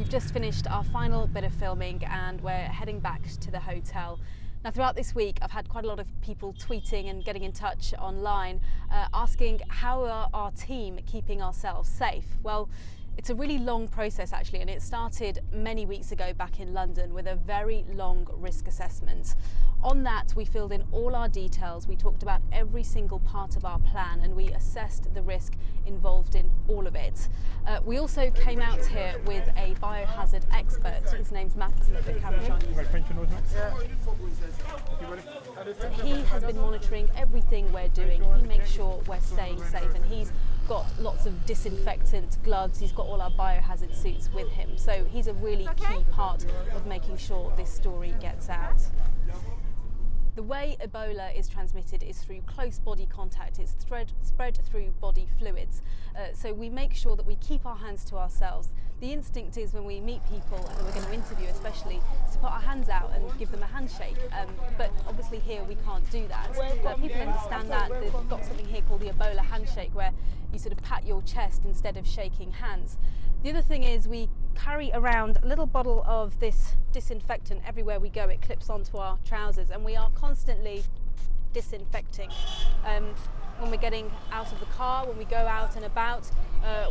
We've just finished our final bit of filming and we're heading back to the hotel. Now, throughout this week, I've had quite a lot of people tweeting and getting in touch online asking how are our team keeping ourselves safe? Well, it's a really long process actually, and it started many weeks ago back in London with a very long risk assessment. On that, we filled in all our details, we talked about every single part of our plan, and we assessed the risk involved in all of it. We also came out here with a biohazard expert. His name's Matt. Look at the camera shot. He has been monitoring everything we're doing. He makes sure we're staying safe, and he's got lots of disinfectant gloves. He's got all our biohazard suits with him. So he's a really key part of making sure this story gets out. The way Ebola is transmitted is through close body contact. It's spread through body fluids. So we make sure that we keep our hands to ourselves. The instinct is when we meet people that we're going to interview especially, to put our hands out and give them a handshake. But obviously here we can't do that. People understand that. They've got something here called the Ebola handshake, where you sort of pat your chest instead of shaking hands. The other thing is we carry around a little bottle of this disinfectant everywhere we go. It clips onto our trousers, and we are constantly disinfecting. When we're getting out of the car, when we go out and about,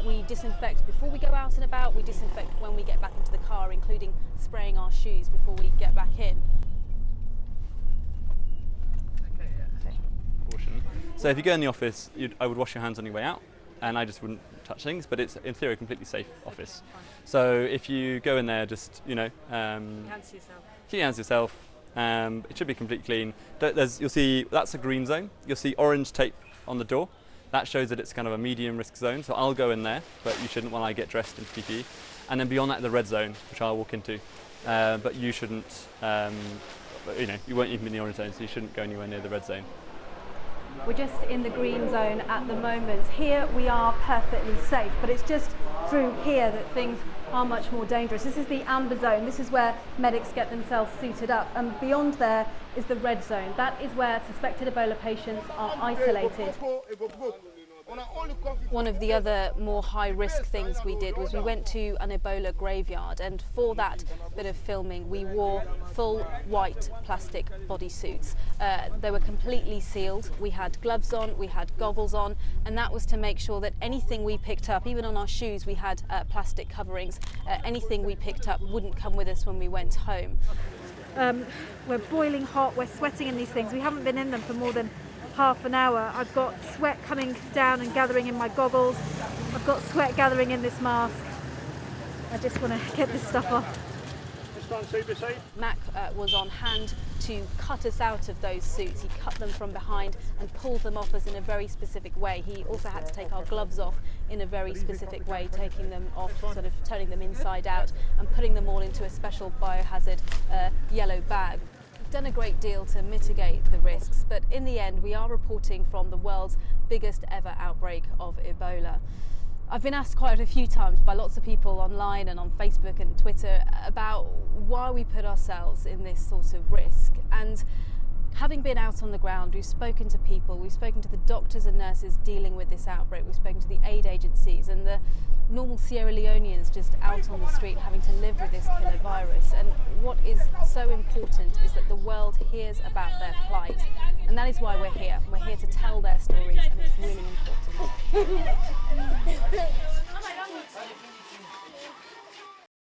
we disinfect before we go out and about, we disinfect when we get back into the car, including spraying our shoes before we get back in. Okay. Caution. So if you go in the office, I would wash your hands on your way out, and I just wouldn't touch things, but it's in theory a completely safe office. So if you go in there, just, you know, Hands to yourself. keep your hands to yourself. It should be completely clean. You'll see that's a green zone. You'll see orange tape on the door. That shows that it's kind of a medium risk zone. So I'll go in there, but you shouldn't while I get dressed in PPE. And then beyond that, the red zone, which I'll walk into. But you shouldn't, you know, you won't even be in the orange zone, so you shouldn't go anywhere near the red zone. We're just in the green zone at the moment. Here we are perfectly safe, but it's just through here that things are much more dangerous. This is the amber zone. This is where medics get themselves suited up, and beyond there is the red zone. That is where suspected Ebola patients are isolated. One of the other more high-risk things we did was we went to an Ebola graveyard, and for that bit of filming we wore full white plastic bodysuits. They were completely sealed. We had gloves on, we had goggles on, and that was to make sure that anything we picked up, even on our shoes we had plastic coverings, anything we picked up wouldn't come with us when we went home. We're boiling hot, we're sweating in these things. We haven't been in them for more than half an hour. I've got sweat coming down and gathering in my goggles. I've got sweat gathering in this mask. I just want to get this stuff off. Mac was on hand to cut us out of those suits. He cut them from behind and pulled them off us in a very specific way. He also had to take our gloves off in a very specific way, taking them off, sort of turning them inside out and putting them all into a special biohazard yellow bag. We've done a great deal to mitigate the risks, but in the end we are reporting from the world's biggest ever outbreak of Ebola. I've been asked quite a few times by lots of people online and on Facebook and Twitter about why we put ourselves in this sort of risk. And having been out on the ground, we've spoken to people, we've spoken to the doctors and nurses dealing with this outbreak, we've spoken to the aid agencies and the normal Sierra Leoneans just out on the street having to live with this killer virus. And what is so important is that the world hears about their plight. And that is why we're here. We're here to tell their stories, and it's really important.